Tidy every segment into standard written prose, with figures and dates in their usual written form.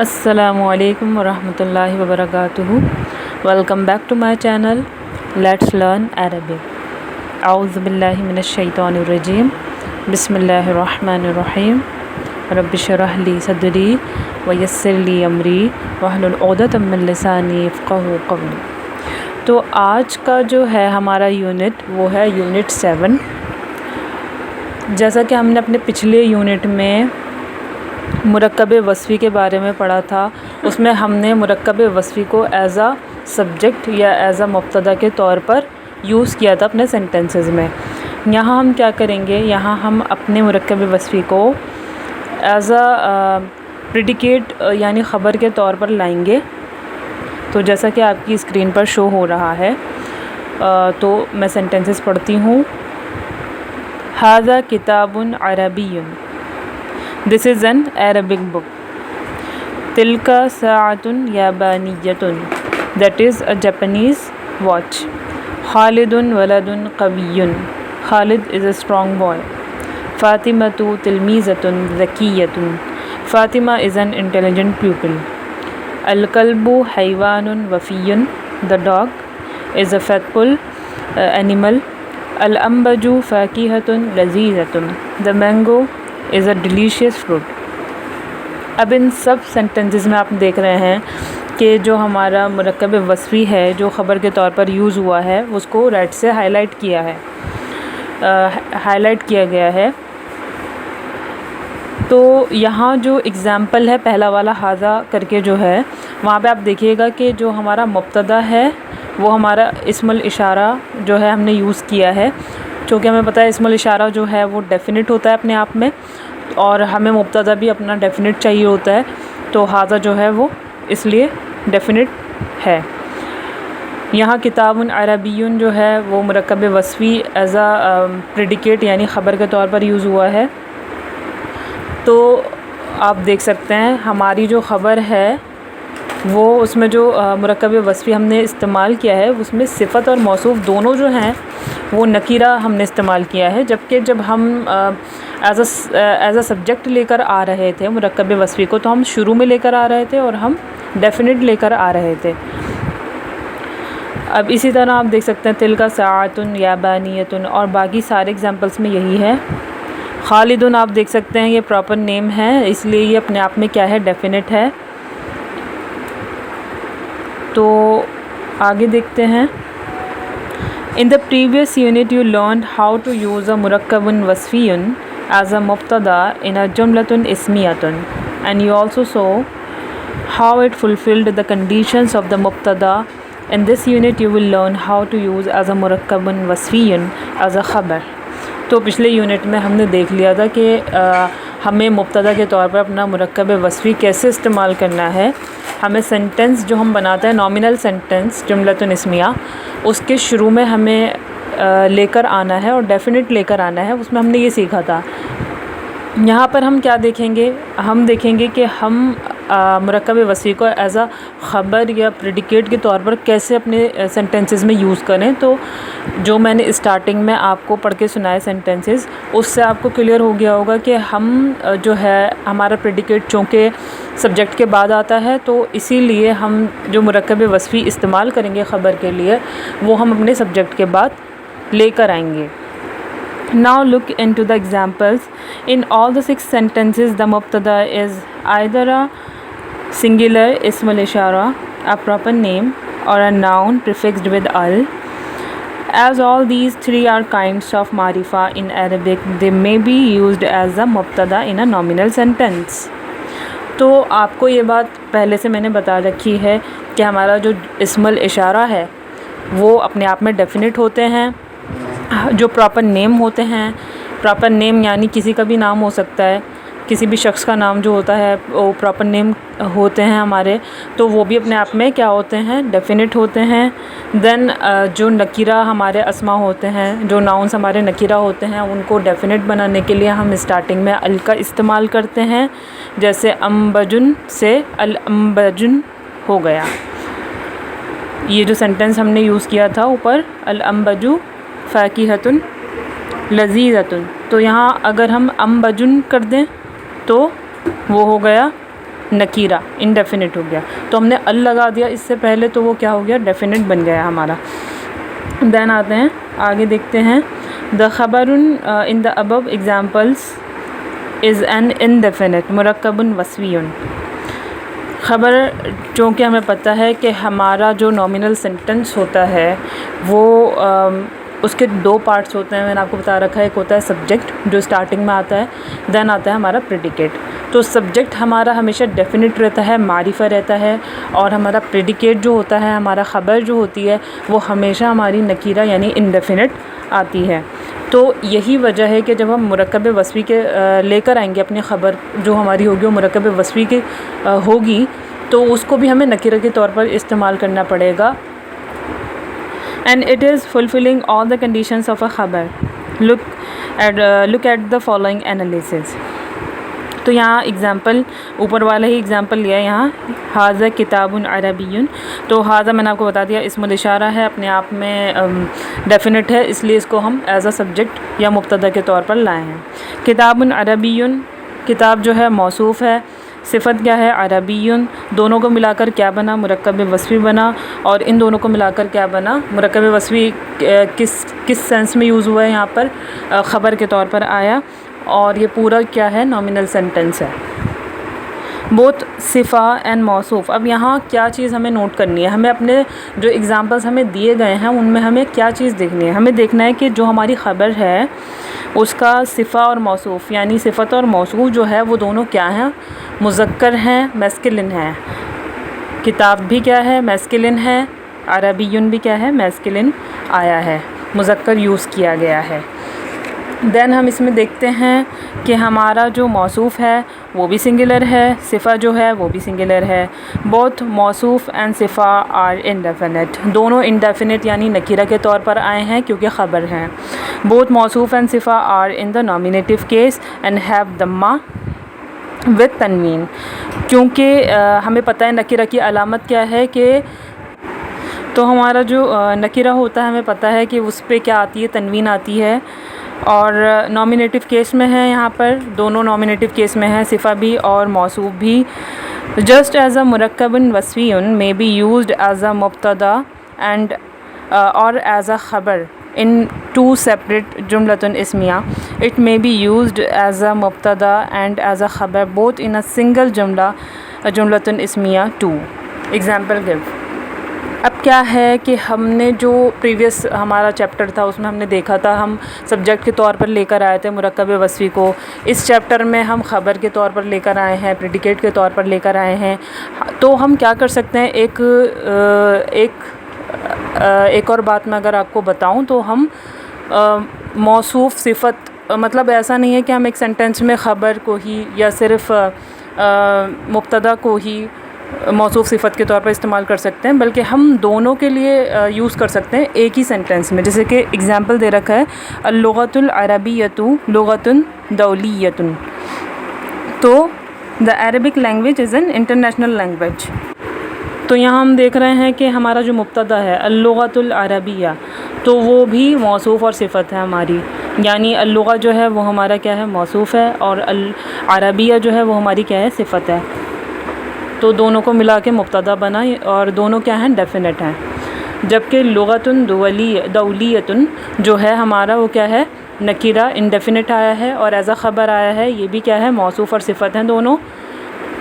السلام علیکم ورحمۃ اللہ وبرکاتہ. Welcome back to my channel let's learn Arabic. اعوذ باللہ من الشیطان الرجیم. بسم اللہ الرحمن الرحیم. رب اشرح لی صدری ویسر لی امری واحلل عقدۃ من لسانی یفقہوا قولی. تو آج کا جو ہے ہمارا یونٹ وہ ہے یونٹ 7. جیسا کہ ہم نے اپنے پچھلے یونٹ میں مرکب وصفی کے بارے میں پڑھا تھا، اس میں ہم نے مرکب وصفی کو ایز اے سبجیکٹ یا ایز اے مبتدا کے طور پر یوز کیا تھا اپنے سینٹنسز میں. یہاں ہم کیا کریں گے، یہاں ہم اپنے مرکب وصفی کو ایز اے پریڈیکیٹ یعنی خبر کے طور پر لائیں گے. تو جیسا کہ آپ کی اسکرین پر شو ہو رہا ہے، تو میں سینٹنسز پڑھتی ہوں. ھذا کتاب عربی. This is an Arabic book. تلك ساعة يابانية. That is a Japanese watch. خالد ولد قوي. Khalid is a strong boy. Fatima تلميذة ذكية. Fatima is an intelligent pupil. الكلب حيوان وفي. The dog is a faithful animal. الأنبج فاكهة لذيذة. The mango is a delicious fruit. اب ان سب sentences میں آپ دیکھ رہے ہیں کہ جو ہمارا مرکب وصفی ہے جو خبر کے طور پر یوز ہوا ہے اس کو ریڈ سے ہائی لائٹ کیا گیا ہے. تو یہاں جو اگزامپل ہے پہلا والا ھذا کر کے جو ہے، وہاں پہ آپ دیکھیے گا کہ جو ہمارا مبتدا ہے وہ ہمارا اسم الاشارہ جو ہے ہم نے یوز کیا ہے. چونکہ ہمیں پتہ ہے اسم الاشارہ جو ہے وہ ڈیفینٹ ہوتا ہے اپنے آپ میں، اور ہمیں مبتدا بھی اپنا ڈیفینٹ چاہیے ہوتا ہے. تو ھذا جو ہے وہ اس لیے ڈیفینٹ ہے. یہاں کتاب عربی جو ہے وہ مرکب وصفی ایز اے پریڈیکیٹ یعنی خبر کے طور پر یوز ہوا ہے. تو آپ دیکھ سکتے ہیں ہماری جو خبر ہے وہ اس میں جو مرکب وصفی ہم نے استعمال کیا ہے اس میں صفت اور موصوف دونوں جو ہیں وہ نکیرہ ہم نے استعمال کیا ہے. جبکہ جب ہم ایز اے سبجیکٹ لے کر آ رہے تھے مرکب وصفی کو تو ہم شروع میں لے کر آ رہے تھے اور ہم ڈیفینٹ لے کر آ رہے تھے. اب اسی طرح آپ دیکھ سکتے ہیں تلک ساعۃ یابانیۃ، اور باقی سارے ایگزامپلس میں یہی ہے. خالد آپ دیکھ سکتے ہیں یہ پراپر نیم ہے، اس لیے یہ اپنے آپ میں کیا ہے، ڈیفینٹ ہے. تو آگے دیکھتے ہیں. In the previous unit you learned how to use a murakkabun wasfiyun as a mubtada in a jumlatun ismiyatun, and you also saw how it fulfilled the conditions of the mubtada. In this unit you will learn how to use as a murakkabun wasfiyun as a khabar. تو پچھلے unit میں ہم نے دیکھ لیا تھا کہ ہمیں مبتدا کے طور پر اپنا مرکب وصفی کیسے استعمال کرنا ہے. ہمیں سینٹنس جو ہم بناتے ہیں نامنل سینٹنس جملۃ اسمیہ، اس کے شروع میں ہمیں لے کر آنا ہے اور ڈیفینٹ لے کر آنا ہے. اس میں ہم نے یہ سیکھا تھا. یہاں پر ہم کیا دیکھیں گے، ہم دیکھیں گے کہ ہم مرکب وصفی کو ایز اے خبر یا پریڈیکیٹ کے طور پر کیسے اپنے سینٹنسز میں یوز کریں. تو جو میں نے اسٹارٹنگ میں آپ کو پڑھ کے سنائے سینٹنسز، اس سے آپ کو کلیئر ہو گیا ہوگا کہ ہم جو ہے ہمارا پریڈیکیٹ چونکہ سبجیکٹ کے بعد آتا ہے تو اسی لیے ہم جو مرکب وصفی استعمال کریں گے خبر کے لیے وہ ہم اپنے سبجیکٹ کے بعد لے کر آئیں گے. Now look into the examples. In all the 6 sentences, the mubtada is either a singular ism al-ishara, a proper name, or a noun prefixed with al. As all these 3 are kinds of marifa in Arabic, they may be used as a mubtada in a nominal sentence. تو آپ کو یہ بات پہلے سے میں نے بتا رکھی ہے کہ ہمارا جو اسم الاشارہ ہے وہ اپنے آپ میں ڈیفینٹ ہوتے ہیں. جو پراپر نیم ہوتے ہیں، پراپر نیم یعنی کسی کا بھی نام ہو سکتا ہے، کسی بھی شخص کا نام جو ہوتا ہے وہ پراپر نیم ہوتے ہیں ہمارے، تو وہ بھی اپنے آپ میں کیا ہوتے ہیں، ڈیفینٹ ہوتے ہیں. دین جو نکیرہ ہمارے اسما ہوتے ہیں، جو ناؤنس ہمارے نکیرہ ہوتے ہیں، ان کو ڈیفینٹ بنانے کے لیے ہم اسٹارٹنگ میں ال کا استعمال کرتے ہیں. جیسے امبجن سے الامبجن ہو گیا. یہ جو سینٹنس ہم نے یوز کیا تھا اوپر، الامبجو فاکہۃ لذیذۃ، تو یہاں اگر ہم امبجن کر دیں تو وہ ہو گیا نکیرہ انڈیفینٹ ہو گیا. تو ہم نے ال لگا دیا اس سے پہلے تو وہ کیا ہو گیا؟ ڈیفینٹ بن گیا ہمارا. دین آتے ہیں آگے دیکھتے ہیں دا خبر ان دا ابو ایگزامپلس از این انڈیفینٹ مرکب وصفی. خبر چونکہ ہمیں پتہ ہے کہ ہمارا جو نامنل سینٹنس ہوتا ہے وہ اس کے دو پارٹس ہوتے ہیں. میں نے آپ کو بتا رکھا ہے، ایک ہوتا ہے سبجیکٹ جو اسٹارٹنگ میں آتا ہے، دین آتا ہے ہمارا پریڈیکیٹ. تو سبجیکٹ ہمارا ہمیشہ ڈیفینٹ رہتا ہے، معرفہ رہتا ہے، اور ہمارا پریڈیکیٹ جو ہوتا ہے، ہمارا خبر جو ہوتی ہے وہ ہمیشہ ہماری نکیرہ یعنی انڈیفینٹ آتی ہے. تو یہی وجہ ہے کہ جب ہم مرکب وصفی کے لے کر آئیں گے اپنی خبر جو ہماری ہوگی وہ مرکب وصفی کی ہوگی، تو اس کو بھی ہمیں نکیرہ کے طور پر استعمال کرنا پڑے گا. And it is fulfilling all the conditions of a خبر. Look at the following analysis. تو یہاں اگزامپل اوپر والا ہی اگزامپل لیا ہے یہاں، ھذا کتاب عربی. تو ھذا میں نے آپ کو بتا دیا اسم الاشارہ ہے، اپنے آپ میں ڈیفینٹ ہے، اس لیے اس کو ہم ایز اے سبجیکٹ یا مبتدا کے طور پر لائے ہیں. کتاب عربی، کتاب جو ہے موصوف ہے، صفت کیا ہے؟ عربی. دونوں کو ملا کر کیا بنا؟ مرکب وصفی بنا. اور ان دونوں کو ملا کر کیا بنا؟ مرکب وصفی کس سینس میں یوز ہوا ہے یہاں پر؟ خبر کے طور پر آیا، اور یہ پورا کیا ہے؟ نامنل سینٹنس ہے. بوتھ صفہ اینڈ موصوف. اب یہاں کیا چیز ہمیں نوٹ کرنی ہے؟ ہمیں اپنے جو اگزامپلس ہمیں دیے گئے ہیں ان میں ہمیں کیا چیز دیکھنی ہے؟ ہمیں دیکھنا ہے کہ جو ہماری خبر ہے اس کا صفہ اور موصوف یعنی صفت اور موصوف جو ہے وہ دونوں کیا ہیں؟ مذکر ہیں، میسکلن ہیں. کتاب بھی کیا ہے؟ میسکلن ہے. عربیٌ بھی کیا ہے؟ میسکلن آیا ہے، مذکر یوز کیا گیا ہے. دین ہم اس میں دیکھتے ہیں کہ ہمارا جو موصوف ہے وہ بھی سنگولر ہے، صفہ جو ہے وہ بھی سنگولر ہے. بوتھ موصوف اینڈ صفہ آر انڈیفینٹ. دونوں انڈیفینٹ یعنی نکیرہ کے طور پر آئے ہیں کیونکہ خبر ہیں. بوتھ موصوف اینڈ صفہ are in the nominative case and have ضمہ وتھ تنوین. کیونکہ ہمیں پتہ ہے نکیرہ کی علامت کیا ہے کہ تو ہمارا جو نکیرہ ہوتا ہے ہمیں پتہ ہے کہ اس پہ کیا آتی ہے؟ تنوین آتی ہے. اور نامینیٹو کیس میں ہے، یہاں پر دونوں نامینیٹو کیس میں ہیں، صفہ بھی اور موصوف بھی. جسٹ ایز اے مرکب وصفی may be used as a مبتدا اینڈ اور ایز اے خبر in two separate جملۃ اسمیہ. It may be used as a مبتدا and as a خبر both in a single جملۃ اسمیہ too. Example give. اب کیا ہے کہ ہم نے جو پریویس ہمارا چیپٹر تھا اس میں ہم نے دیکھا تھا ہم سبجیکٹ کے طور پر لے کر آئے تھے مرکب وصفی کو. اس چیپٹر میں ہم خبر کے طور پر لے کر آئے ہیں، پریڈیکیٹ کے طور پر لے کر آئے ہیں. تو ہم کیا کر سکتے ہیں؟ ایک اور بات میں اگر آپ کو بتاؤں تو ہم موصوف صفت مطلب ایسا نہیں ہے کہ ہم ایک سینٹینس میں خبر کو ہی یا صرف مبتدا کو ہی موصوف صفت کے طور پر استعمال کر سکتے ہیں، بلکہ ہم دونوں کے لیے یوز کر سکتے ہیں ایک ہی سینٹینس میں. جیسے کہ اگزامپل دے رکھا ہے اللغۃ العربیۃ لغۃ دولیۃ. تو the Arabic language is an international language. تو یہاں ہم دیکھ رہے ہیں کہ ہمارا جو مبتدا ہے اللغۃ العربیہ تو وہ بھی موصوف اور صفت ہے ہماری، یعنی اللغہ جو ہے وہ ہمارا کیا ہے؟ موصوف ہے، اور العربیہ جو ہے وہ ہماری کیا ہے؟ صفت ہے. تو دونوں کو ملا کے مبتدا بنا اور دونوں کیا ہیں؟ ڈیفینٹ ہیں. جبکہ لغۃ دولیۃ جو ہے ہمارا وہ کیا ہے؟ نکیرہ انڈیفینٹ آیا ہے اور ایز اے خبر آیا ہے، یہ بھی کیا ہے؟ موصوف اور صفت ہیں دونوں.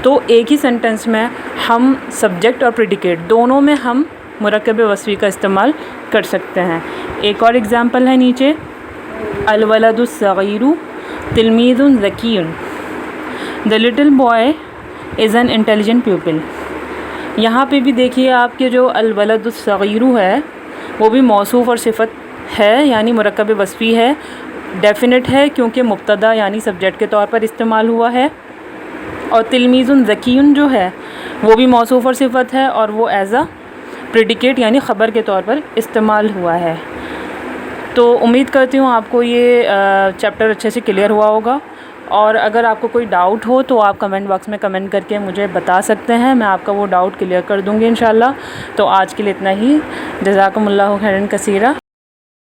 تو ایک ہی سینٹینس میں ہم سبجیکٹ اور پریڈیکیٹ دونوں میں ہم مرکب وصفی کا استعمال کر سکتے ہیں. ایک اور اگزامپل ہے نیچے، الولد الصغیر تلمیذ ذکی. The little boy is an intelligent people. یہاں پہ بھی دیکھیے آپ کے جو الولد الصغیر ہے وہ بھی موصوف اور صفت ہے یعنی مرکب وصفی ہے، ڈیفینٹ ہے کیونکہ مبتدا یعنی سبجیکٹ کے طور پر استعمال ہوا ہے. اور تلمیذ ذکی جو ہے وہ بھی موصوف اور صفت ہے اور وہ ایز اے پریڈیکیٹ یعنی خبر کے طور پر استعمال ہوا ہے. تو امید کرتی ہوں آپ کو یہ چیپٹر اچھے سے کلیئر ہوا ہوگا، اور اگر آپ کو کوئی ڈاؤٹ ہو تو آپ کمنٹ باکس میں کمنٹ کر کے مجھے بتا سکتے ہیں، میں آپ کا وہ ڈاؤٹ کلیئر کر دوں گی انشاءاللہ. تو آج کے لیے اتنا ہی. جزاکم اللہ خیرا کثیرا.